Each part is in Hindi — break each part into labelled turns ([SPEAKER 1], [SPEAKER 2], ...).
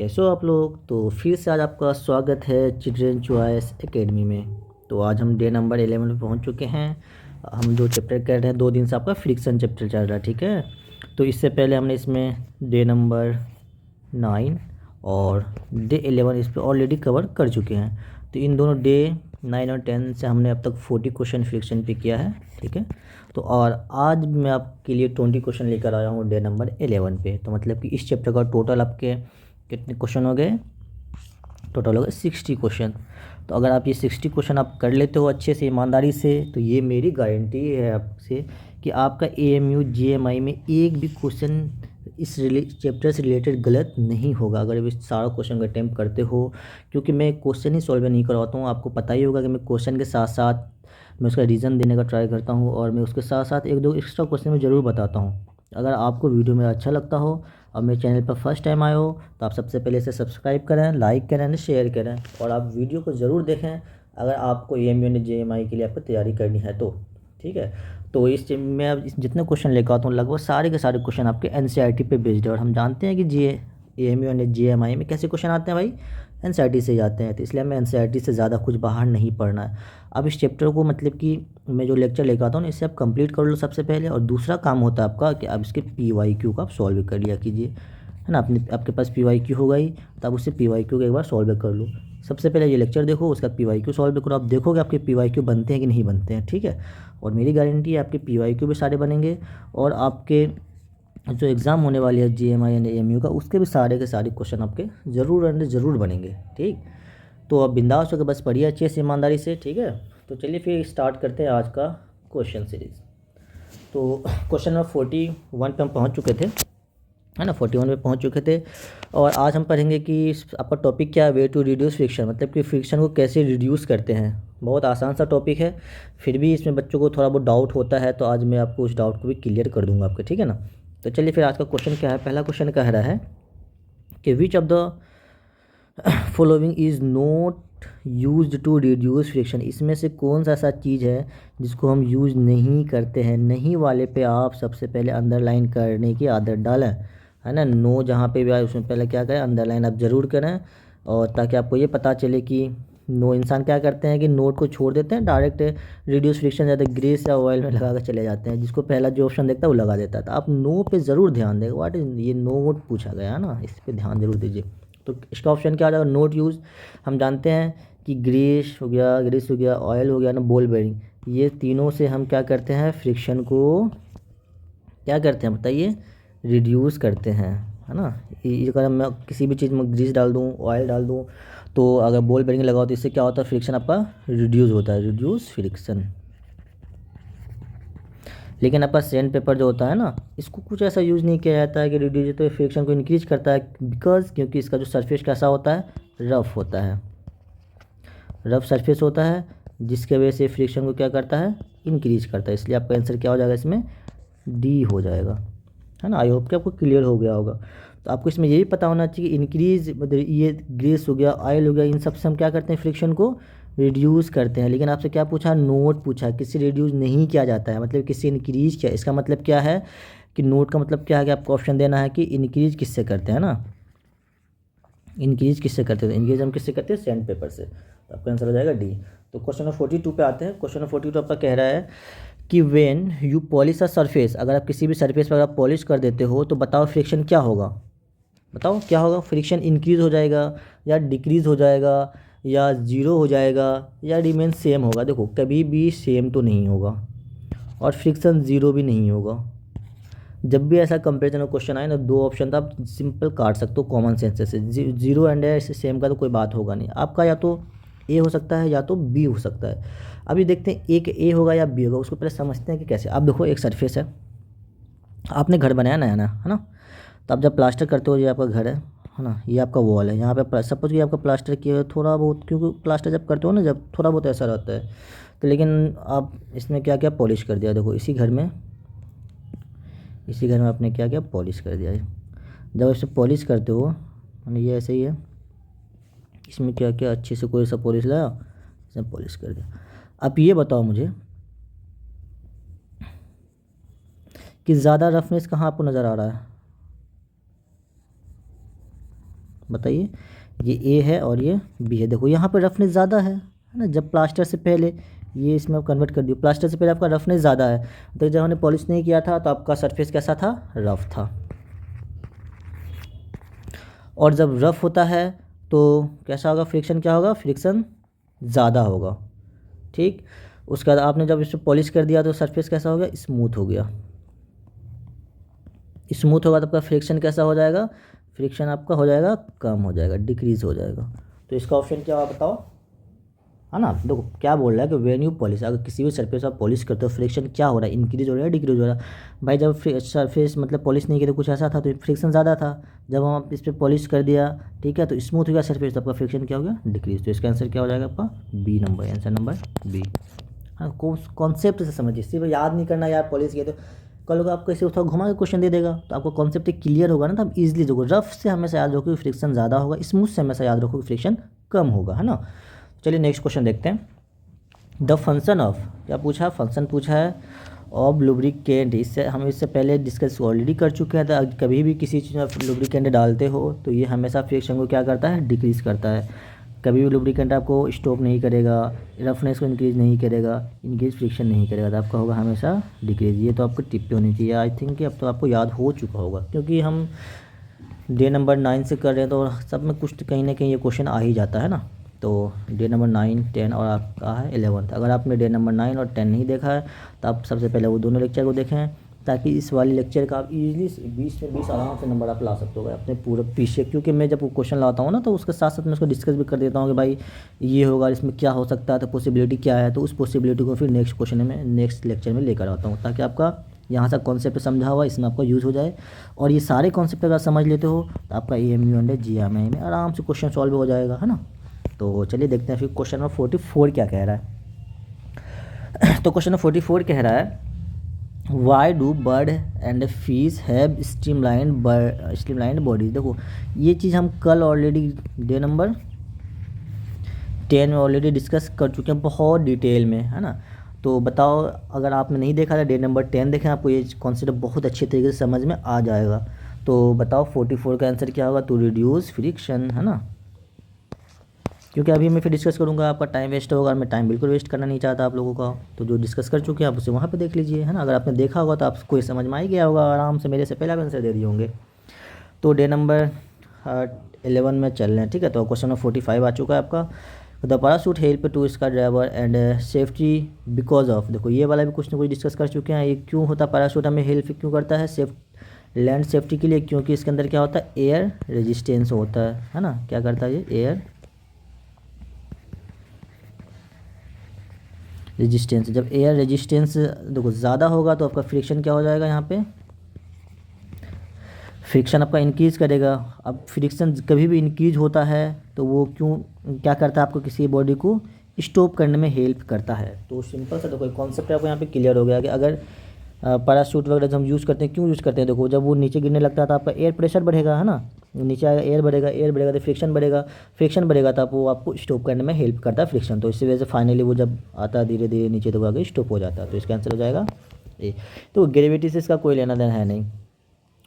[SPEAKER 1] कैसे हो आप लोग। तो फिर से आज आपका स्वागत है चिल्ड्रन चॉइस एकेडमी में। तो आज हम डे नंबर 11 पे पहुंच चुके हैं। हम जो चैप्टर कर रहे हैं 2 दिन से आपका फ्रिक्शन चैप्टर चल रहा है, ठीक है। तो इससे पहले हमने इसमें डे नंबर 9 और डे 11 इस पर ऑलरेडी कवर कर चुके हैं। तो इन दोनों डे 9 और 10 से हमने अब तक 40 क्वेश्चन फ्रिक्शन पे किया है, ठीक है। तो और आज मैं आपके लिए 20 क्वेश्चन लेकर आया हूँ डे नंबर 11 पे। तो मतलब कि इस चैप्टर का टोटल आपके कितने क्वेश्चन हो गए, टोटल हो गए 60 क्वेश्चन। तो अगर आप ये 60 क्वेश्चन आप कर लेते हो अच्छे से, ईमानदारी से, तो ये मेरी गारंटी है आपसे कि आपका AMU GMI में एक भी क्वेश्चन इस चैप्टर से रिलेटेड गलत नहीं होगा अगर इस सारा क्वेश्चन का अटैम्प्ट करते हो। क्योंकि मैं क्वेश्चन ही सॉल्व नहीं करवाता हूँ, आपको पता ही होगा कि मैं क्वेश्चन के साथ साथ मैं उसका रीज़न देने का ट्राई करता हूँ और मैं उसके साथ साथ एक दो एक्स्ट्रा क्वेश्चन में ज़रूर बताता हूँ। अगर आपको वीडियो मेरा अच्छा लगता हो और मेरे चैनल पर फर्स्ट टाइम आए हो तो आप सबसे पहले इसे सब्सक्राइब करें, लाइक करें, शेयर करें और आप वीडियो को ज़रूर देखें अगर आपको AMU और JMI के लिए आपको तैयारी करनी है तो, ठीक है। तो मैं अब जितने क्वेश्चन लेकर आता हूँ लगभग सारे के सारे क्वेश्चन आपके NCERT पे बेस्ड है। और हम जानते हैं कि AMU और JMI में कैसे क्वेश्चन आते हैं भाई, NCERT से ही आते हैं। तो इसलिए हमें NCERT से ज़्यादा कुछ बाहर नहीं पढ़ना है। अब इस चैप्टर को मतलब कि मैं जो लेक्चर लेकर आता हूँ इससे आप कंप्लीट कर लो सबसे पहले। और दूसरा काम होता है आपका कि आप इसके PYQ का आप सॉल्व कर लिया कीजिए, है ना। आपके पास PYQ होगा ही तो आप उससे PYQ को एक बार सॉल्व कर लो। सबसे पहले ये लेक्चर देखो, उसका PYQ सॉल्व करो। आप देखोगे आपके PYQ बनते हैं कि नहीं बनते हैं, ठीक है। और मेरी गारंटी है आपके PYQ भी सारे बनेंगे और आपके जो एग्ज़ाम होने वाली है GMI एंड AMU का उसके भी सारे के सारे क्वेश्चन आपके ज़रूर एंड ज़रूर बनेंगे, ठीक। तो अब बिंदास होकर बस पढ़िए अच्छे से, ईमानदारी से, ठीक है। तो चलिए फिर स्टार्ट करते हैं आज का क्वेश्चन सीरीज़। तो क्वेश्चन नंबर 41 पे हम पहुंच चुके थे, है ना। 41 पे पहुंच चुके थे और आज हम पढ़ेंगे कि आपका टॉपिक क्या है, वे टू रिड्यूस फ्रिक्शन, मतलब कि फ्रिक्शन को कैसे रिड्यूस करते हैं। बहुत आसान सा टॉपिक है, फिर भी इसमें बच्चों को थोड़ा बहुत डाउट होता है, तो आज मैं आपको उस डाउट को भी क्लियर कर दूंगा आपके, ठीक है ना। तो चलिए फिर आज का क्वेश्चन क्या है। पहला क्वेश्चन कह रहा है कि which of the following is not used to reduce friction, इसमें से कौन सा ऐसा चीज़ है जिसको हम यूज़ नहीं करते हैं। नहीं वाले पे आप सबसे पहले अंडरलाइन करने की आदत डालें, है ना। नो जहाँ पे भी आए उसमें पहले क्या करें, अंडरलाइन आप ज़रूर करें। और ताकि आपको ये पता चले कि नो इंसान क्या करते हैं कि नोट को छोड़ देते हैं, डायरेक्ट रिड्यूस फ्रिक्शन ज़्यादा ग्रीस या ऑयल में लगा कर चले जाते हैं। जिसको पहला जो ऑप्शन देखता है वो लगा देता है। तो आप नो पे ज़रूर ध्यान दें। व्हाट इज ये नोट पूछा गया है ना, इस पर ध्यान जरूर दीजिए। तो इसका ऑप्शन क्या आ जाएगा, नोट यूज़। हम जानते हैं कि ग्रीस हो गया, ऑयल हो गया ना, बॉल बेयरिंग, ये तीनों से हम क्या करते हैं, फ्रिक्शन को क्या करते हैं बताइए, रिड्यूस करते हैं, है ना। ये अगर मैं किसी भी चीज़ में ग्रीस डाल दूँ, ऑयल डाल दूँ, तो अगर बॉल बेयरिंग लगाओ तो इससे क्या होता है, फ्रिक्शन आपका रिड्यूस होता है, रिड्यूस फ्रिक्शन। लेकिन आपका सैंड पेपर जो होता है ना, इसको कुछ ऐसा यूज़ नहीं किया जाता है कि रिड्यूस तो फ्रिक्शन को इंक्रीज करता है, क्योंकि इसका जो सरफेस कैसा होता है, रफ होता है, रफ सरफेस होता है, जिसके वजह से फ्रिक्शन को क्या करता है, इंक्रीज करता है। इसलिए आपका आंसर क्या हो जाएगा, इसमें डी हो जाएगा, है ना। आई होप कि आपको क्लियर हो गया होगा। तो आपको इसमें ये भी पता होना चाहिए कि इंक्रीज मतलब ये ग्रीस हो गया, ऑयल हो गया, इन सब से हम क्या करते हैं, फ्रिक्शन को रिड्यूस करते हैं। लेकिन आपसे क्या पूछा, नोट पूछा, किससे रिड्यूस नहीं किया जाता है, मतलब किससे इंक्रीज किया। इसका मतलब क्या है कि नोट का मतलब क्या है कि आपको ऑप्शन देना है कि इंक्रीज किससे करते हैं ना, इंक्रीज किससे करते हैं। इंक्रीज हम किससे करते हैं, सैंड पेपर से। तो आपका आंसर हो जाएगा डी। तो क्वेश्चन नंबर 42 पे आते हैं। क्वेश्चन नंबर 42 आपका कह रहा है कि when you polish a surface, अगर आप किसी भी सरफेस पर आप पॉलिश कर देते हो तो बताओ फ्रिक्शन क्या होगा। बताओ क्या होगा, फ्रिक्शन इंक्रीज हो जाएगा या डिक्रीज हो जाएगा या ज़ीरो हो जाएगा या रिमेन सेम होगा। देखो कभी भी सेम तो नहीं होगा और फ्रिक्शन ज़ीरो भी नहीं होगा। जब भी ऐसा कंपेरिजन का क्वेश्चन आए ना, दो ऑप्शन था, आप सिंपल काट सकते हो कॉमन सेंस से। जीरो एंड सेम का तो कोई बात होगा नहीं। आपका या तो ए हो सकता है या तो बी हो सकता है। अभी देखते हैं एक ए होगा या बी होगा, उसको पहले समझते हैं कि कैसे। आप देखो एक सरफेस है, आपने घर बनाया नया ना, है ना। तो आप जब प्लास्टर करते हो, ये आपका घर है ना, ये आपका वॉल है, यहाँ पे सपोज कि आपका प्लास्टर किया है थोड़ा बहुत, क्योंकि प्लास्टर जब करते हो ना, जब थोड़ा बहुत ऐसा रहता है। तो लेकिन आप इसमें क्या क्या पॉलिश कर दिया, देखो इसी घर में आपने क्या किया, पॉलिश कर दिया है। जब इसे पॉलिश करते हो, मैंने ये ऐसे ही है, इसमें क्या क्या अच्छे से कोई सा पॉलिश लाया, इसमें पॉलिश कर दिया। अब ये बताओ मुझे कि ज़्यादा रफनेस कहाँ आपको नज़र आ रहा है। बताइए, ये ए है और ये बी है। देखो यहाँ पे रफनेस ज़्यादा है ना, जब प्लास्टर से पहले, ये इसमें आप कन्वर्ट कर दियो, प्लास्टर से पहले आपका रफनेस ज़्यादा है, तो जब हमने पॉलिश नहीं किया था तो आपका सरफेस कैसा था, रफ था। और जब रफ होता है तो कैसा होगा, फ्रिक्शन क्या होगा, फ्रिक्शन ज़्यादा होगा। ठीक, उसके बाद आपने जब इसे पॉलिश कर दिया तो सरफेस कैसा हो गया, स्मूथ हो गया। स्मूथ होगा तो आपका फ्रिक्शन कैसा हो जाएगा, फ्रिक्शन आपका हो जाएगा कम हो जाएगा, डिक्रीज़ हो जाएगा। तो इसका ऑप्शन क्या होगा बताओ, है ना। देखो क्या बोल रहा है कि वेन यू पॉलिश, अगर किसी भी सरफेस आप पॉलिश करते हो फ्रिक्शन क्या हो रहा है, इंक्रीज हो रहा है, डिक्रीज हो रहा है। भाई जब सरफेस मतलब पॉलिश नहीं किया तो कुछ ऐसा था तो फ्रिक्शन ज़्यादा था, जब हम इस पर पॉलिश कर दिया, ठीक है, तो स्मूथ हो गया सरफेस, तो आपका फ्रिक्शन क्या हो गया, डिक्रीज। तो इसका आंसर क्या हो जाएगा आपका B number, answer number B. हाँ, कॉन्सेप्ट से समझिए, सिर्फ याद नहीं करना यार पॉलिश किया तो, कल को आपको ऐसे थोड़ा घुमा के क्वेश्चन दे देगा तो आपको कॉन्सेप्ट क्लियर होगा ना, तो आप इजीली जो रफ से हमेशा याद रखो फ्रिक्शन ज़्यादा होगा, स्मूथ से हमेशा याद रखो फ्रिक्शन कम होगा, है ना। चलिए नेक्स्ट क्वेश्चन देखते हैं। द फंक्शन ऑफ, क्या पूछा, फंक्शन पूछा है ऑफ लुब्रिकेंट। इससे पहले डिस्कस ऑलरेडी कर चुके हैं। तो कभी भी किसी चीज़ में लुब्रिकेंट डालते हो तो ये हमेशा फ्रिक्शन को क्या करता है, डिक्रीज़ करता है। कभी भी लुब्रिकेंट आपको स्टॉप नहीं करेगा, रफनेस को इंक्रीज़ नहीं करेगा, इंक्रीज फ्रिक्शन नहीं करेगा, तो आपका होगा हमेशा डिक्रीज। ये तो आपको टिप पे होनी चाहिए, आई थिंक कि अब तो आपको याद हो चुका होगा, क्योंकि हम डे नंबर 9 से कर रहे हैं तो सब में कुछ कहीं ना कहीं ये क्वेश्चन आ ही जाता है ना। तो डे नंबर 9, 10 और आपका है 11th। अगर आपने डे नंबर 9 और 10 नहीं देखा है तो आप सबसे पहले वो दोनों लेक्चर को देखें, ताकि इस वाले लेक्चर का आप इजीली 20 में 20 आराम से नंबर आप ला सकते हो अपने पूरे पीछे। क्योंकि मैं जब क्वेश्चन लाता हूँ ना तो उसके साथ साथ मैं उसको डिस्कस भी कर देता हूँ कि भाई ये होगा, इसमें क्या हो सकता है, तो पॉसिबिलिटी क्या है, तो उस पॉसिबिलिटी को फिर नेक्स्ट क्वेश्चन में, नेक्स्ट लेक्चर में लेकर आता हूँ, ताकि आपका यहाँ से कॉन्सेप्ट समझा हुआ इसमें आपका यूज़ हो जाए। और ये सारे कॉन्सेप्ट अगर समझ लेते हो तो आपका AMU एंड GMI में आराम से क्वेश्चन सॉल्व हो जाएगा, है ना। तो चलिए देखते हैं फिर क्वेश्चन नंबर 44 क्या कह रहा है। तो क्वेश्चन नंबर 44 कह रहा है, why do bird and fish have streamlined bodies. देखो ये चीज़ हम कल ऑलरेडी डे नंबर 10 में ऑलरेडी डिस्कस कर चुके हैं बहुत डिटेल में, है ना। तो बताओ, अगर आपने नहीं देखा था डे नंबर 10 देखें, आपको ये कॉन्सेप्ट बहुत अच्छे तरीके से समझ में आ जाएगा। तो बताओ 44 का आंसर क्या होगा, टू रिड्यूस फ्रिक्शन, है ना। क्योंकि अभी मैं फिर डिस्कस करूँगा, आपका टाइम वेस्ट होगा और मैं टाइम बिल्कुल वेस्ट करना नहीं चाहता आप लोगों का। तो जो डिस्कस कर चुके हैं आप उसे वहाँ पे देख लीजिए, है ना। अगर आपने देखा होगा तो आपको ये समझ में आ ही गया होगा आराम से, मेरे से पहले आप आंसर दे दिए होंगे। तो डे नंबर 11 में चल रहे हैं, ठीक है। तो क्वेश्चन नंबर 45 आ चुका है आपका। The parachute help to sky driver and safety because of. देखो ये वाला भी कुछ ना कुछ डिस्कस कर चुके हैं। ये क्यों होता है, पैराशूट हमें हेल्प क्यों करता है, लैंड सेफ्टी के लिए, क्योंकि इसके अंदर क्या होता है, एयर रेजिस्टेंस होता है ना। क्या करता है ये, एयर रेजिस्टेंस। जब एयर रेजिस्टेंस देखो ज़्यादा होगा तो आपका फ्रिक्शन क्या हो जाएगा, यहाँ पे फ्रिक्शन आपका इंक्रीज़ करेगा। अब फ्रिक्शन कभी भी इंक्रीज होता है तो वो क्या करता है, आपको किसी बॉडी को स्टॉप करने में हेल्प करता है। तो सिंपल सा देखो कॉन्सेप्ट आपको यहाँ पे क्लियर हो गया कि अगर पैराशूट वगैरह जब हम यूज़ करते हैं, क्यों यूज़ करते हैं, देखो जब वो नीचे गिरने लगता है तो आपका एयर प्रेशर बढ़ेगा, है ना। नीचे आएगा, एयर बढ़ेगा तो फ्रिक्शन बढ़ेगा तो वो आपको स्टॉप करने में हेल्प करता है फ्रिक्शन। तो इसी वजह से फाइनली वो जब आता है धीरे धीरे नीचे तो आगे स्टॉप हो जाता है। तो इसका आंसर हो जाएगा ए। तो ग्रेविटी से इसका कोई लेना देना है नहीं।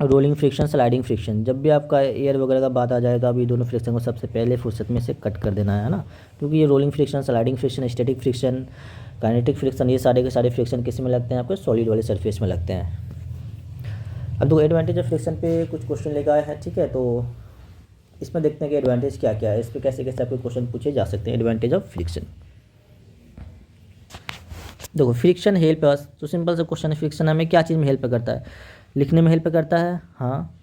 [SPEAKER 1] रोलिंग फ्रिक्शन, स्लाइडिंग फ्रिक्शन, जब भी आपका एयर वगैरह का बात आ जाए तो अभी दोनों फ्रिक्शन को सबसे पहले फुर्सत में से कट कर देना है ना। क्योंकि ये rolling friction, sliding friction, static friction, kinetic friction, ये सारे के सारे फ्रिक्शन किस में लगते हैं, आपके सॉलिड वाले सरफेस में लगते हैं। अब दो एडवांटेज ऑफ फ्रिक्शन पे कुछ क्वेश्चन लेकर आए हैं, ठीक है। तो इसमें देखते हैं कि एडवांटेज क्या क्या है, इस पर कैसे कैसे आपके क्वेश्चन पूछे जा सकते हैं। एडवांटेज ऑफ फ्रिक्शन, देखो फ्रिक्शन हेल्प अस, तो सिंपल सा क्वेश्चन है, फ्रिक्शन हमें क्या चीज़ में हेल्प करता है, लिखने में हेल्प करता है। हाँ,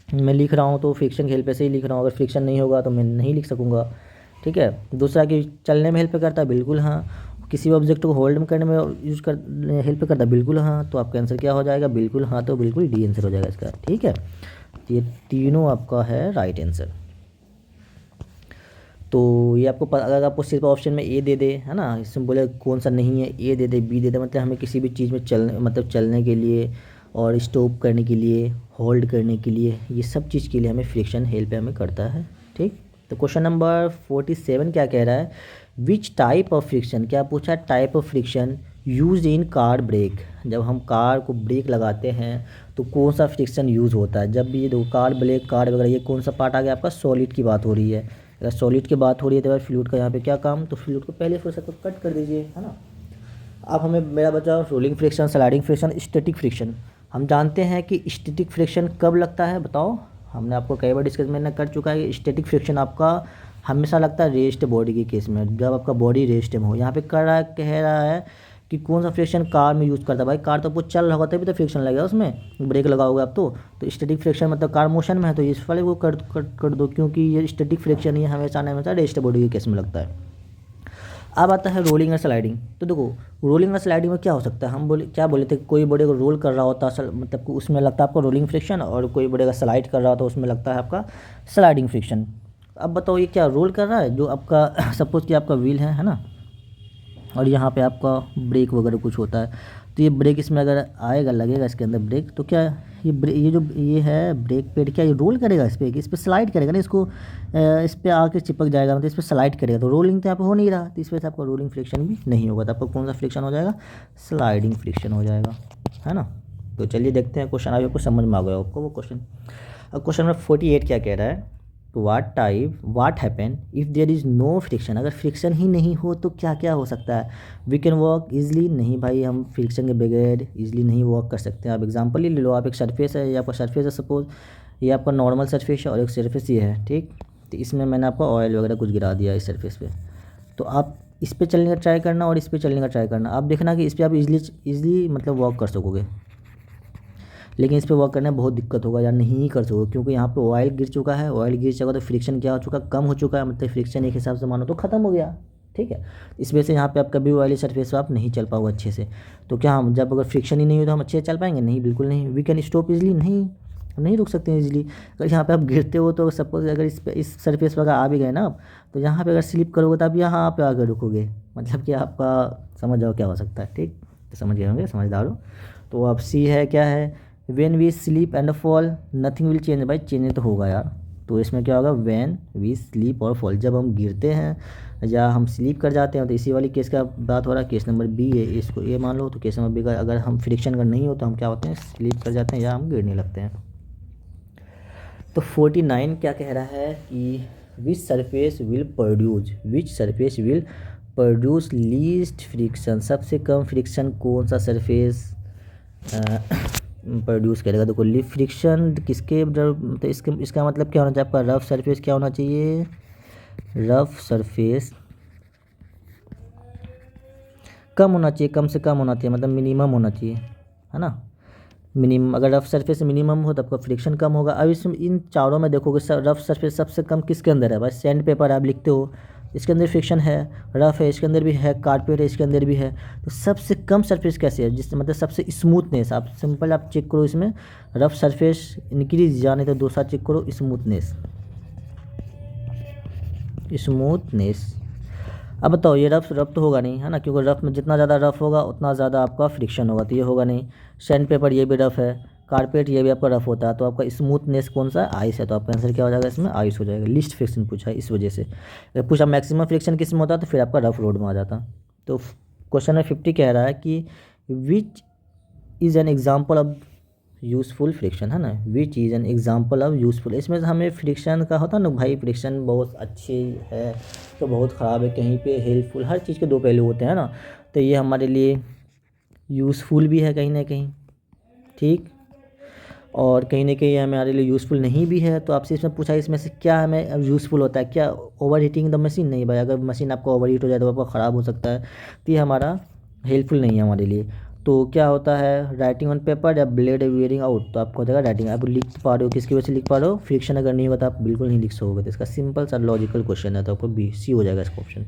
[SPEAKER 1] मैं लिख रहा हूँ तो फ्रिक्शन की हेल्प से ही लिख रहा हूँ, अगर फ्रिक्शन नहीं होगा तो मैं नहीं लिख सकूँगा, ठीक है। दूसरा कि चलने में हेल्प करता है, बिल्कुल हाँ। किसी भी ऑब्जेक्ट को होल्ड करने में हेल्प करता है, बिल्कुल हाँ। तो आपका आंसर क्या हो जाएगा, बिल्कुल हाँ, तो बिल्कुल डी आंसर हो जाएगा इसका, ठीक है। ये तीनों आपका है राइट आंसर। तो ये आपको अगर आपको सिर्फ ऑप्शन में ए दे दे, है ना, इसमें बोले कौन सा नहीं है, ए दे दे, बी दे दे, मतलब हमें किसी भी चीज़ में चलने के लिए और स्टॉप करने के लिए, होल्ड करने के लिए, ये सब चीज़ के लिए हमें फ्रिक्शन हेल्प हमें करता है, ठीक। तो क्वेश्चन नंबर 47 क्या कह रहा है, विच टाइप ऑफ फ्रिक्शन, क्या पूछा, type of friction use in car brake, जब हम कार को ब्रेक लगाते हैं तो कौन सा फ्रिक्शन यूज़ होता है। जब भी ये दो कार ब्रेक कार वगैरह, ये कौन सा पार्ट आ गया आपका, सॉलिड की बात हो रही है। अगर सॉलिड की बात हो रही है तो फ्लूइड का यहाँ पे क्या काम, तो फ्लूइड को पहले थोड़ा सा कट कर दीजिए, है ना। अब हमें मेरा बचा rolling friction, sliding friction, static friction. हम जानते हैं कि स्टैटिक फ्रिक्शन कब लगता है, बताओ। हमने आपको कई बार डिस्कस मैंने कर चुका है कि स्टैटिक फ्रिक्शन आपका हमेशा लगता है रेस्ट बॉडी के केस में, जब आपका बॉडी रेस्ट में हो। यहाँ पे कह रहा है कि कौन सा फ्रिक्शन कार में यूज़ करता है। भाई कार तो आपको चल रहा होगा तभी तो फ्रिक्शन लगेगा, उसमें ब्रेक लगाओगे आप तो स्टैटिक फ्रिक्शन मतलब कार मोशन में है तो इस वाले को कर दो, क्योंकि ये स्टैटिक फ्रिक्शन ही हमेशा हमेशा रेस्ट बॉडी के केस में लगता है। अब आता है रोलिंग और स्लाइडिंग। तो देखो रोलिंग और स्लाइडिंग में क्या हो सकता है, हम क्या बोले थे, कोई बॉडी को रोल कर रहा होता मतलब कि उसमें लगता है आपका रोलिंग फ्रिक्शन, और कोई बॉडी का स्लाइड कर रहा होता उसमें लगता है आपका स्लाइडिंग फ्रिक्शन। अब बताओ ये क्या रोल कर रहा है, जो आपका सपोज कि आपका व्हील है ना, और यहाँ पे आपका ब्रेक वगैरह कुछ होता है, तो ये ब्रेक इसमें अगर आएगा लगेगा इसके अंदर ब्रेक, तो क्या ये है ब्रेक पेड, क्या ये रोल करेगा इस पर स्लाइड करेगा ना, इसको इस पर आके चिपक जाएगा, मतलब इस पर स्लाइड करेगा, तो रोलिंग तो यहाँ पे हो नहीं रहा, तो इस वजह से आपका रोलिंग फ्रिक्शन भी नहीं होगा। तो आपका कौन सा फ्रिक्शन हो जाएगा, स्लाइडिंग फ्रिक्शन हो जाएगा, है ना। तो चलिए देखते हैं क्वेश्चन, अभी आपको समझ में आ गया आपको वो क्वेश्चन। अब क्वेश्चन नंबर 48 क्या कह रहा है, what happen if there is no friction. अगर फ्रिक्शन ही नहीं हो तो क्या क्या हो सकता है। वी कैन वॉक ईजिली, नहीं भाई हम फ्रिक्शन के बगैर ईजिली नहीं वॉक कर सकते हैं। आप एग्जांपल ही ले लो, आप एक सरफेस है, ये आपका सरफेस है सपोज, ये आपका नॉर्मल सरफेस है और एक सरफेस ये है, ठीक। तो इसमें मैंने आपका ऑयल वगैरह कुछ गिरा दिया इस सरफेस पे, तो आप इस पर चलने का ट्राई करना और इस पर चलने का ट्राई करना। आप देखना कि इस पर आप इजीली मतलब वॉक कर सकोगे, लेकिन इस पर वर्क करने में बहुत दिक्कत होगा या नहीं कर सकोगे, क्योंकि यहाँ पे ऑयल गिर चुका है। ऑयल गिर चुका तो फ्रिक्शन क्या हो चुका, कम हो चुका है, मतलब फ्रिक्शन एक हिसाब से मानो तो ख़त्म हो गया, ठीक है। इस वजह से यहाँ पे आप कभी ऑयली सरफेस पर आप नहीं चल पाओगे अच्छे से। तो क्या हम जब अगर फ्रिक्शन ही नहीं हो तो हम अच्छे से चल पाएंगे, नहीं, बिल्कुल नहीं। वी कैन स्टॉप इजली, नहीं रुक सकते हैं इजीली। अगर यहाँ पे आप गिरते हो तो सपोज अगर इस सरफेस पर अगर आ भी गए ना आप, तो यहाँ पे अगर स्लिप करोगे तो आप यहाँ पे आकर रुकोगे, मतलब कि आपका समझ जाओ क्या हो सकता है, ठीक। तो समझ गए होंगे, समझदार हो। तो अब सी है, क्या है, when we sleep and fall nothing will change. भाई चेंज तो होगा यार, तो इसमें क्या होगा, वेन वी स्लीप और फॉल, जब हम गिरते हैं या हम स्लीप कर जाते हैं, तो इसी वाली केस का बात हो रहा है। केस नंबर बी है, इसको ये मान लो। तो केस नंबर बी का अगर हम फ्रिक्शन अगर नहीं हो तो हम क्या होते हैं, स्लीप कर जाते हैं या हम गिरने लगते हैं। तो 49 क्या कह रहा है कि which surface will produce least friction. सबसे कम फ्रिक्शन कौन सा सरफेस प्रोड्यूस करेगा। देखो लिप फ्रिक्शन किसके, तो इसका मतलब क्या होना चाहिए आपका, रफ सरफेस क्या होना चाहिए, रफ सरफेस कम होना चाहिए, कम से कम होना चाहिए, मतलब मिनिमम होना चाहिए, है ना। मिनिमम, अगर रफ सरफेस मिनिमम हो तो आपका फ्रिक्शन कम होगा। अब इसमें इन चारों में देखोगे रफ सरफेस सबसे कम किसके अंदर है, भाई सैंड पेपर आप लिखते हो, इसके अंदर फ्रिक्शन है, रफ है इसके अंदर भी है, कारपेट है इसके अंदर भी है। तो सबसे कम सरफेस कैसे है, जिससे मतलब सबसे स्मूथनेस, आप सिंपल आप चेक करो इसमें, रफ सरफेस इंक्रीज जाने तो दूसरा चेक करो स्मूथनेस। अब बताओ ये रफ तो होगा नहीं, है ना, क्योंकि रफ में जितना ज़्यादा रफ होगा उतना ज़्यादा आपका फ्रिक्शन होगा, तो ये होगा नहीं। सैंड पेपर ये भी रफ है, कारपेट ये भी आपका रफ होता है, तो आपका स्मूथनेस कौन सा, आइस है, तो आपका आंसर क्या हो जाएगा इसमें, आइस हो जाएगा। लिस्ट फ्रिक्शन पूछा है इस वजह से, अगर पूछा मैक्सिमम फ्रिक्शन किस में होता तो फिर आपका रफ रोड में आ जाता। तो क्वेश्चन नंबर 50 कह रहा है कि which is an example of useful friction, है ना, which is an example of useful. इसमें हमें फ्रिक्शन का होता है ना भाई, फ्रिक्शन बहुत अच्छी है तो बहुत ख़राब है, कहीं पे हेल्पफुल, हर चीज़ के दो पहलू होते हैं ना। तो ये हमारे लिए यूज़फुल भी है कहीं ना कहीं, ठीक, और कहीं ना कहीं हमारे लिए यूज़फुल नहीं भी है। तो आपसे इसमें पूछा इसमें से क्या हमें यूज़फुल होता है, क्या ओवर हीटिंग द मशीन, नहीं भाई, अगर मशीन आपका ओवर हीट हो जाए तो आपका ख़राब हो सकता है, तो ये हमारा हेल्पफुल नहीं है हमारे लिए। तो क्या होता है, राइटिंग ऑन पेपर या ब्लेड वेयरिंग आउट, तो आपको हो जाएगा राइटिंग, आप लिख पा रहे हो, किसकी वजह से लिख पा रहे हो, फ्रिक्शन अगर नहीं होगा तो आप बिल्कुल नहीं लिख सकोगे। तो इसका सिंपल सा लॉजिकल क्वेश्चन है, तो आपको बी सी हो जाएगा इसका ऑप्शन।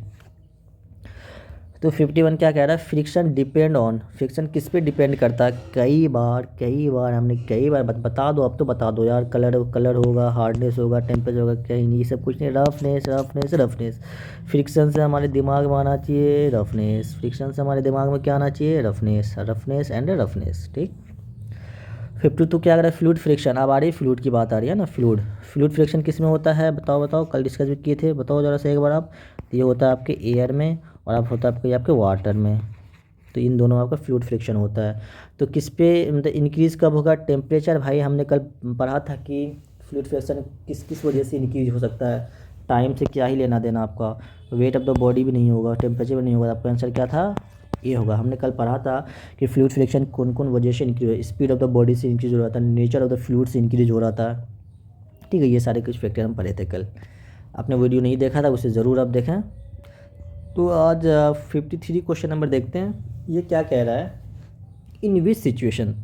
[SPEAKER 1] तो 51 क्या कह रहा है, फ्रिक्शन डिपेंड ऑन, फ्रिक्शन किस पे डिपेंड करता है। कई बार हमने कई बार बता दो, अब तो बता दो यार, कलर होगा, हार्डनेस होगा, टेम्परेचर होगा, कहीं नहीं, ये सब कुछ नहीं, रफनेस। फ्रिक्शन से हमारे दिमाग में आना चाहिए रफनेस, फ्रिक्शन से हमारे दिमाग में क्या आना चाहिए, रफनेस एंड रफनेस, ठीक। 52 क्या कर रहा है, फ्लूइड फ्रिक्शन। अब आ रही है फ्लूइड की बात आ रही है ना, फ्लूइड फ्रिक्शन किस में होता है, बताओ, कल डिस्कस भी किए थे, बताओ ज़रा से एक बार आप। ये होता है आपके एयर में और आप होता है आपके वाटर में। तो तो इन दोनों आपका फ्लूइड फ्रिक्शन होता है। तो किस पे मतलब इंक्रीज़ कब होगा? टेम्परेचर। भाई हमने कल पढ़ा था कि फ्लूइड फ्रिक्शन किस किस वजह से इंक्रीज हो सकता है। टाइम से क्या ही लेना देना आपका, वेट ऑफ द बॉडी भी नहीं होगा, टेम्परेचर भी नहीं होगा, आपका आंसर क्या था? ये होगा। हमने कल पढ़ा था कि फ्लूइड फ्रिक्शन कौन कौन वजह से इंक्रीज हो, स्पीड ऑफ द बॉडी से इंक्रीज हो रहा था, नेचर ऑफ द फ्लूइड से इंक्रीज हो रहा था। ठीक है, ये सारे कुछ फैक्टर हम पढ़े थे कल। आपने वीडियो नहीं देखा था उसे ज़रूर आप देखें। तो आज 53 क्वेश्चन नंबर देखते हैं। ये क्या कह रहा है? इन विच सिचुएशन,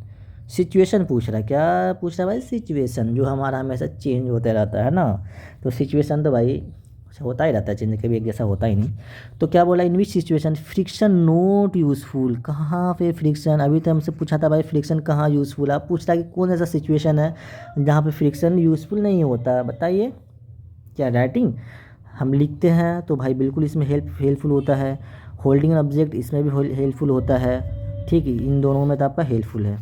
[SPEAKER 1] सिचुएशन पूछ रहा है। क्या पूछ रहा है भाई? सिचुएशन, जो हमारा हमेशा चेंज होता रहता है ना। तो सिचुएशन तो भाई होता ही रहता है चेंज, कभी एक जैसा होता ही नहीं। तो क्या बोला? In which situation friction not useful. कहाँ पे फ्रिक्शन? अभी तो हमसे पूछा था भाई फ्रिक्शन कहाँ यूज़फुल। आप पूछ रहा है कि कौन ऐसा सिचुएशन है जहाँ पे फ्रिक्शन यूज़फुल नहीं होता, बताइए। क्या राइटिंग हम लिखते हैं तो भाई बिल्कुल इसमें हेल्पफुल होता है। होल्डिंग एन ऑब्जेक्ट इसमें भी हेल्पफुल होता है। ठीक है, इन दोनों में तो आपका हेल्पफुल है।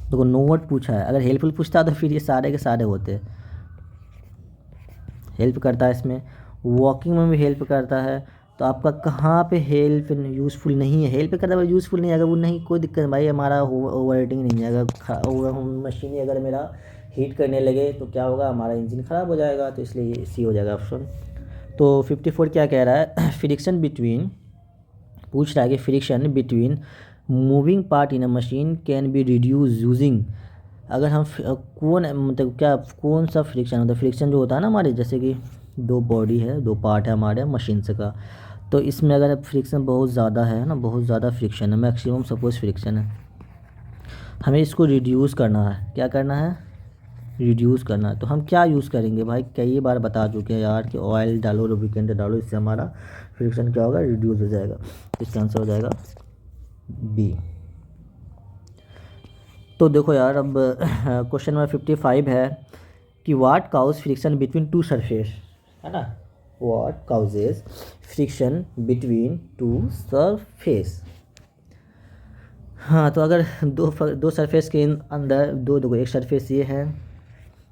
[SPEAKER 1] देखो नोट पूछा है, अगर हेल्पफुल पूछता तो फिर ये सारे के सारे होते। हेल्प करता है इसमें, वॉकिंग में भी हेल्प करता है। तो आपका कहाँ पे हेल्प यूज़फुल नहीं है? हेल्प करता है यूज़फुल नहीं है, अगर वो नहीं कोई दिक्कत भाई, हमारा ओवर हीटिंग नहीं है। अगर मशीन अगर मेरा हीट करने लगे तो क्या होगा? हमारा इंजन ख़राब हो जाएगा। तो इसलिए ये सी हो जाएगा ऑप्शन। तो 54 क्या कह रहा है? फ्रिक्शन बिटवीन, पूछ रहा है कि friction between moving part in a machine can be reduce using. अगर हम कौन मतलब क्या कौन सा फ्रिक्शन होता है? फ्रिक्शन जो होता है ना हमारे, जैसे कि दो बॉडी है, दो पार्ट है हमारे मशीन से का। तो इसमें अगर फ्रिक्शन बहुत ज़्यादा है ना, बहुत ज़्यादा फ्रिक्शन है, मैक्सिमम सपोज फ्रिक्शन है, हमें इसको रिड्यूस करना है। क्या करना है? रिड्यूस करना है। तो हम क्या यूज़ करेंगे भाई? कई बार बता चुके हैं यार कि ऑयल डालो, लुब्रिकेंट डालो, इससे हमारा फ्रिक्शन क्या होगा? रिड्यूस हो जाएगा। इसका आंसर हो जाएगा बी। तो देखो यार, अब क्वेश्चन नंबर 55 है कि what cause friction between two surface, है ना। What causes friction between two surface. हाँ, तो अगर दो सरफेस के अंदर दो देखो, एक सरफेस ये है,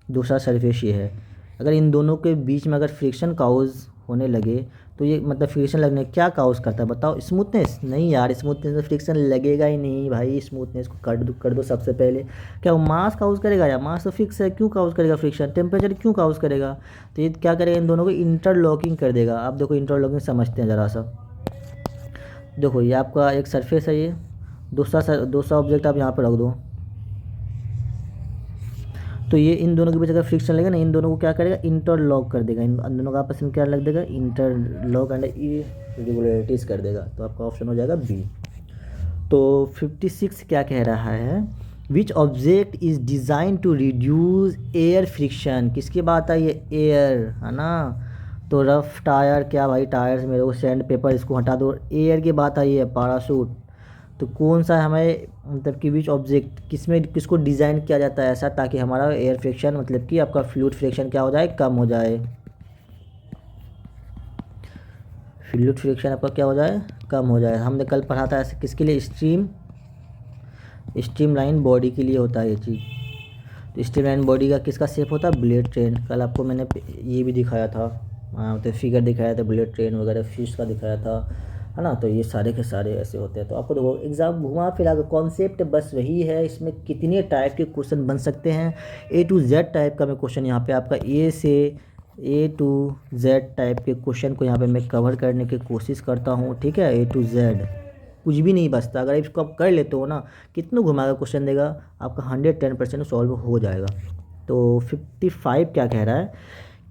[SPEAKER 1] दूसरा सरफेस ये है। अगर इन दोनों के बीच में अगर फ्रिक्शन काउज होने लगे तो ये मतलब फ्रिक्शन लगने क्या काउज करता है बताओ? स्मूथनेस? नहीं यार, स्मूथनेस में फ्रिक्शन लगेगा ही नहीं भाई। स्मूथनेस को कर दो सबसे पहले। क्या वो मास काउज करेगा? यार मास तो फिक्स है, क्यों काउज करेगा फ्रिक्शन? टेम्परेचर क्यों काउज करेगा? तो ये क्या करेगा? इन दोनों को इंटरलॉकिंग कर देगा। आप देखो इंटरलॉकिंग समझते हैं ज़रा सा। देखो ये आपका एक सरफेस है, ये दूसरा ऑब्जेक्ट आप यहाँ पर रख दो। तो ये इन दोनों के बीच अगर फ्रिक्शन लगेगा ना, इन दोनों को क्या करेगा? इंटरलॉक कर देगा। इन दोनों का आपस में क्या लग देगा? इंटरलॉक एंड इरेगुलरिटीज़ कर देगा। तो आपका ऑप्शन हो जाएगा बी। तो 56 क्या कह रहा है? Which object is design to reduce air friction. किसकी बात आई है? एयर, है ना। तो रफ टायर, क्या भाई टायर्स मेरे को सैंड पेपर इसको हटा दो। एयर की बात आई है, पैराशूट। तो कौन सा हमें मतलब कि विच ऑब्जेक्ट किसको डिज़ाइन किया जाता है ऐसा ताकि हमारा एयर फ्रिक्शन मतलब कि आपका फ्लूइड फ्रिक्शन क्या हो जाए? कम हो जाए। फ्लूइड फ्रिक्शन आपका क्या हो जाए? कम हो जाए। हमने कल पढ़ा था ऐसे किसके लिए? स्ट्रीम लाइन बॉडी के लिए होता है ये चीज़। तो स्ट्रीम लाइन बॉडी का किसका शेप होता है? Bullet train. कल आपको मैंने ये भी दिखाया था, तो फिगर दिखाया था, बुलेट ट्रेन वगैरह फिश का दिखाया था, है ना। तो ये सारे के सारे ऐसे होते हैं। तो आपको देखो एग्जाम घुमा फिरा के कॉन्सेप्ट बस वही है। इसमें कितने टाइप के क्वेश्चन बन सकते हैं? A to Z टाइप का मैं क्वेश्चन यहाँ पे आपका A से A to Z टाइप के क्वेश्चन को यहाँ पे मैं कवर करने की कोशिश करता हूँ। ठीक है, A to Z कुछ भी नहीं बचता। अगर इसको आप कर लेते हो ना, कितना घुमा कर क्वेश्चन देगा आपका 110% सॉल्व हो जाएगा। तो 55 क्या कह रहा है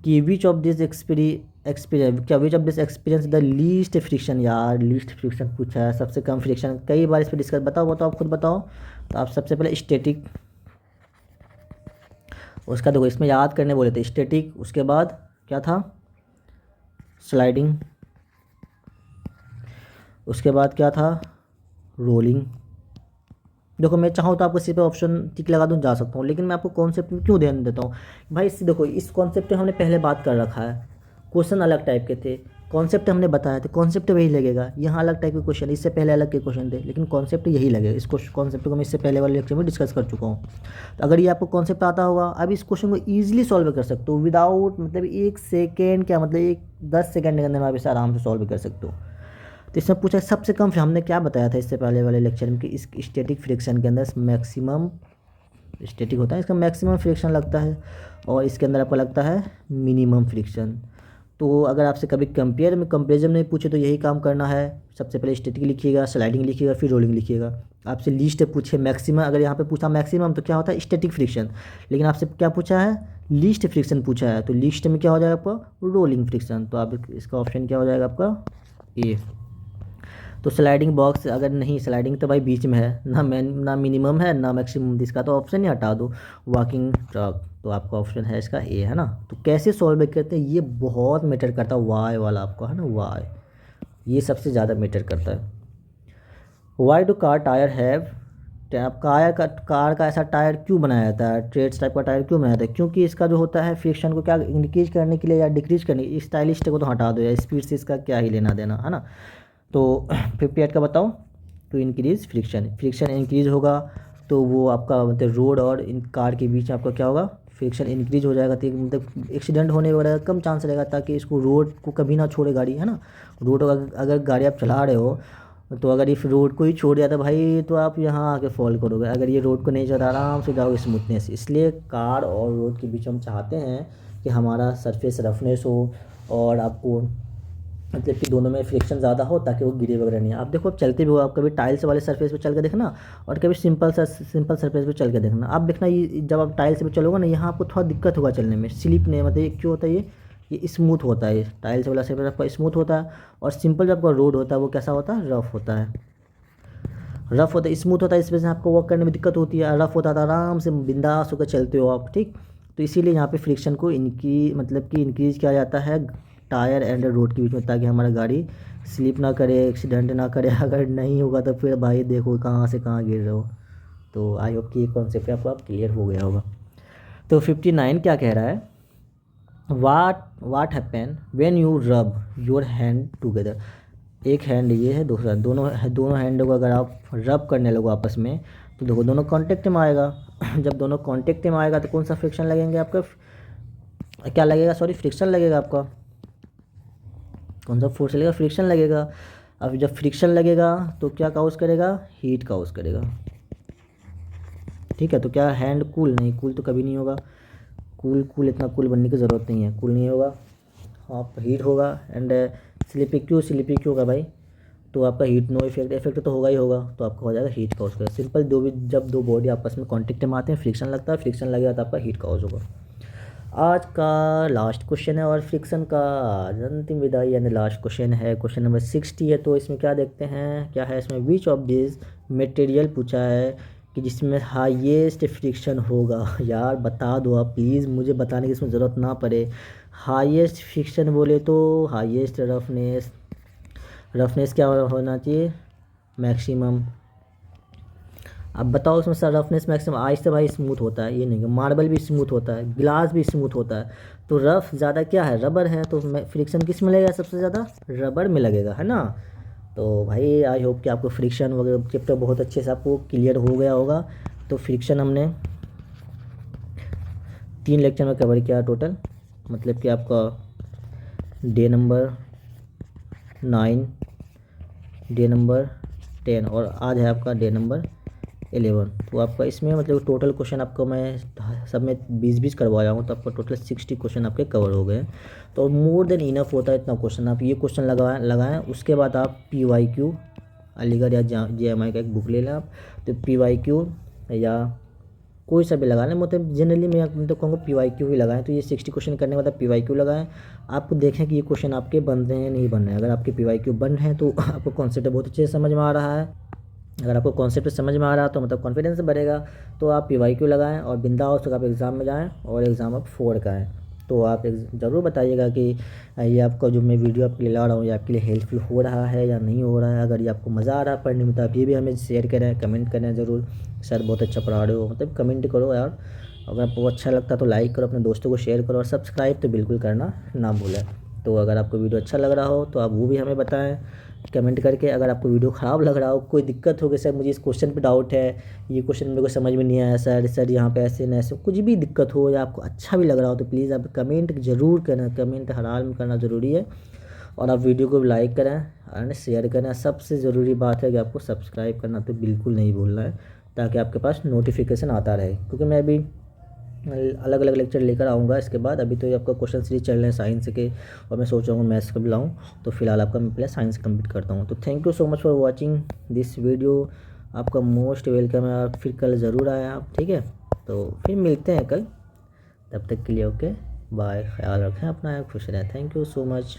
[SPEAKER 1] कि which of this experience the least friction. यार लीस्ट फ्रिक्शन पूछा है, सबसे कम फ्रिक्शन। कई बार इस पर डिस्कस, बताओ आप खुद बताओ। तो आप सबसे पहले स्टैटिक, उसका देखो इसमें याद करने बोले थे स्टैटिक, उसके बाद क्या था? स्लाइडिंग, उसके बाद क्या था? रोलिंग। देखो मैं चाहूँ तो आपको सिर्फ ऑप्शन टिक लगा दूँ, जा सकता हूँ, लेकिन मैं आपको कॉन्सेप्ट में क्यों ध्यान देता हूँ भाई? इससे देखो इस कॉन्सेप्ट में हमने पहले बात कर रखा है, क्वेश्चन अलग टाइप के थे, कॉन्सेप्ट हमने बताया था, कॉन्सेप्ट वही लगेगा। यहाँ अलग टाइप के क्वेश्चन, इससे पहले अलग के क्वेश्चन थे, लेकिन कॉन्सेप्ट यही लगेगा। इस कॉन्सेप्ट को मैं इससे पहले वाले लेक्चर में डिस्कस कर चुका हूँ। तो अगर ये आपको कॉन्सेप्ट आता होगा, अब इस क्वेश्चन को ईजिली सॉल्व कर सकते हो विदाउट मतलब 1 सेकेंड, क्या मतलब 10 सेकेंड के अंदर आप इसे आराम से सॉल्व कर सकते हो। तो इसमें पूछा सबसे कम, हमने क्या बताया था इससे पहले वाले लेक्चर में कि इस स्टैटिक फ्रिक्शन के अंदर मैक्सिमम स्टैटिक होता है, इसका मैक्सिमम फ्रिक्शन लगता है और इसके अंदर आपको लगता है मिनिमम फ्रिक्शन। तो अगर आपसे कभी कंपेरिजन में पूछे तो यही काम करना है, सबसे पहले स्टैटिक लिखिएगा, स्लाइडिंग लिखिएगा, फिर रोलिंग लिखिएगा। आपसे लीस्ट पूछे मैक्सिमम, अगर यहाँ पे पूछा मैक्सिमम तो क्या होता है स्टैटिक फ्रिक्शन, लेकिन आपसे क्या पूछा है लीस्ट फ्रिक्शन पूछा है, तो लीस्ट में क्या हो जाएगा आपका रोलिंग फ्रिक्शन। तो आप इसका ऑप्शन क्या हो जाएगा आपका ए। तो स्लाइडिंग बॉक्स अगर नहीं, स्लाइडिंग तो भाई बीच में है ना मिनिमम है ना मैक्सिमम, इसका तो ऑप्शन ही हटा दो। वॉकिंग ट्रक, तो आपका ऑप्शन है इसका ए, है ना। तो कैसे सॉल्व करते हैं ये बहुत मैटर करता है, वाई वाला आपका है ना, वाई ये सबसे ज़्यादा मैटर करता है। Why do car tyre have, आप कार का ऐसा टायर क्यों बनाया जाता है, ट्रेड्स टाइप का टायर क्यों बनाया जाता है, क्योंकि इसका जो होता है फ्रिक्शन को क्या इंक्रीज करने के लिए या डिक्रीज करने के लिए, स्टाइलिस्ट को तो हटा दो या स्पीड से इसका क्या ही लेना देना, है ना। तो 58 का बताओ, टू इंक्रीज फ्रिक्शन इंक्रीज होगा तो वो आपका मतलब रोड और इन कार के बीच में आपका क्या होगा फ्रिक्शन इंक्रीज हो जाएगा, तो मतलब एक्सीडेंट होने वगैरह कम चांस रहेगा, ताकि इसको रोड को कभी ना छोड़े गाड़ी, है ना। रोड अगर गाड़ी आप चला रहे हो तो अगर इस रोड को ही छोड़ दिया तो भाई तो आप यहाँ आके फॉल करोगे, अगर ये रोड को नहीं चला आराम से जाओगे स्मूथनेस। इसलिए कार और रोड के बीच हम चाहते हैं कि हमारा सरफेस रफनेस हो और आपको मतलब कि दोनों में फ्रिक्शन ज़्यादा हो ताकि वो गिरे वगैरह नहीं। आप देखो आप चलते भी हो, आप कभी टाइल्स वाले सरफेस पे चल के देखना और कभी सिंपल सरफेस पे चल के देखना। आप देखना ये जब आप टाइल्स पे चलोगे ना यहाँ आपको थोड़ा दिक्कत होगा चलने में, स्लिप नहीं, मतलब ये क्यों होता है, ये स्मूथ होता है, टाइल्स वाला सरफेस आपका स्मूथ होता है और सिंपल जो आपका रोड होता है वो कैसा होता है रफ़ होता है, रफ़ होता है, स्मूथ होता है, इस वजह से आपको वॉक करने में दिक्कत होती है। रफ़ होता है तो आराम से बिंदास होकर चलते हो आप, ठीक। तो इसीलिए यहाँ पे फ्रिक्शन को इनकी मतलब कि इंक्रीज़ किया जाता है टायर एंड रोड के बीच में, ताकि हमारा गाड़ी स्लिप ना करे, एक्सीडेंट ना करे। अगर नहीं होगा तो फिर भाई देखो कहाँ से कहाँ गिर रहे हो। तो आई होप कि ये कॉन्सेप्ट आपको आप क्लियर हो गया होगा। तो 59 क्या कह रहा है, what happen when you rub your hand together. एक हैंड ये है, दूसरा दोनों हैंड को अगर आप रब करने लगो आपस में तो देखो दोनों कांटेक्ट में आएगा। जब दोनों कांटेक्ट में आएगा तो कौन सा फ्रिक्शन लगेंगे आपका, क्या लगेगा, सॉरी फ्रिक्शन लगेगा आपका, कौन सा फोर्स लगेगा, फ्रिक्शन लगेगा। अब जब फ्रिक्शन लगेगा तो क्या काउज करेगा, हीट काउज करेगा, ठीक है। तो क्या हैंड कूल, नहीं कूल तो कभी नहीं होगा, कूल इतना कूल बनने की ज़रूरत नहीं है, कूल नहीं होगा, आप हीट होगा। एंड स्लिपी क्यों होगा भाई, तो आपका हीट नो इफेक्ट तो होगा ही होगा, तो आपका हो जाएगा हीट काउज करेगा। सिंपल जब दो बॉडी आपस में कॉन्टेक्ट में आते हैं फ्रिक्शन लगता है, फ्रिक्शन लगेगा तो आपका हीट काउज होगा। आज का लास्ट क्वेश्चन है और फ्रिक्शन का अंतिम विदाई यानी लास्ट क्वेश्चन है, क्वेश्चन नंबर 60 है। तो इसमें क्या देखते हैं, क्या है इसमें, विच ऑफ दिस मटेरियल पूछा है कि जिसमें हाईएस्ट फ्रिक्शन होगा। यार बता दो आप प्लीज़, मुझे बताने की इसमें ज़रूरत ना पड़े। हाईएस्ट फ्रिक्शन बोले तो हाईएस्ट रफनेस क्या होना चाहिए, मैक्सिमम। अब बताओ उसमें सर रफनेस मैक्सिमम, आइस से भाई स्मूथ होता है, ये नहीं, मार्बल भी स्मूथ होता है, ग्लास भी स्मूथ होता है, तो रफ़ ज़्यादा क्या है, रबर है, तो फ्रिक्शन किस में लगेगा सबसे ज़्यादा, रबर में लगेगा, है ना। तो भाई आई होप कि आपको फ्रिक्शन वगैरह चैप्टर बहुत अच्छे से आपको क्लियर हो गया होगा। तो फ्रिक्शन हमने 3 लेक्चर में कवर किया टोटल, मतलब कि आपका डे नंबर 9, डे नंबर 10 और आज है आपका डे नंबर 11। तो आपका इसमें मतलब टोटल क्वेश्चन आपको मैं सब में 20-20 करवाया हूँ, तो आपका टोटल 60 क्वेश्चन आपके कवर हो गए। तो मोर देन इनफ होता है इतना क्वेश्चन, आप ये क्वेश्चन लगाएं उसके बाद आप PYQ अलीगढ़ या JMI का एक बुक ले लें आप, तो PYQ या कोई सा भी लगा लें, मतलब जनरली मैं तो कहूँगा PYQ ही लगाएं। तो ये 60 क्वेश्चन करने के बाद PYQ लगाएं, आपको देखें कि ये क्वेश्चन आपके बन रहे हैं नहीं बन रहे हैं। अगर आपके PYQ बन रहे हैं तो आपको कॉन्सेप्ट बहुत अच्छे से समझ में आ रहा है, अगर आपको कॉन्सेप्ट समझ में आ रहा है तो मतलब कॉन्फिडेंस बढ़ेगा। तो आप PYQ लगाएं और बिंदास तक आप एग्ज़ाम में जाएं और एग्ज़ाम आप 4 का आएँ। तो आप ज़रूर बताइएगा कि ये आपका जो मैं वीडियो आपके लिए ला रहा हूँ ये आपके लिए हेल्पफुल हो रहा है या नहीं हो रहा है। अगर ये आपको मज़ा आ रहा है पढ़ने में तो आप ये भी हमें शेयर करें, कमेंट करें ज़रूर, सर बहुत अच्छा पढ़ा रहे हो, मतलब कमेंट करो यार। अगर आपको अच्छा लगता तो लाइक करो, अपने दोस्तों को शेयर करो और सब्सक्राइब तो बिल्कुल करना ना भूलें। तो अगर आपको वीडियो अच्छा लग रहा हो तो आप वो भी हमें बताएं कमेंट करके। अगर आपको वीडियो ख़राब लग रहा हो, कोई दिक्कत हो कि सर मुझे इस क्वेश्चन पे डाउट है, ये क्वेश्चन मेरे को समझ में नहीं आया सर यहाँ पे ऐसे न ऐसे, कुछ भी दिक्कत हो या आपको अच्छा भी लग रहा हो तो प्लीज़ आप कमेंट ज़रूर करना, कमेंट हर हाल में करना ज़रूरी है। और आप वीडियो को लाइक करें एंड शेयर करें। सबसे ज़रूरी बात है कि आपको सब्सक्राइब करना तो बिल्कुल नहीं भूलना है, ताकि आपके पास नोटिफिकेशन आता रहे, क्योंकि मैं अभी अलग अलग लेक्चर लेकर आऊँगा इसके बाद। अभी तो ये आपका क्वेश्चन सीरीज चल रहे हैं साइंस के, और मैं सोच रहा हूँ मैथ्स का भी लाऊँ। तो फिलहाल आपका मैं पहले साइंस कंप्लीट करता हूँ। तो thank you so much for watching this video. आपका मोस्ट वेलकम है। आप फिर कल ज़रूर आएँ आप, ठीक है। तो फिर मिलते हैं कल, तब तक के लिए ओके बाय। ख्याल रखें अपना, खुश रहें। Thank you so much.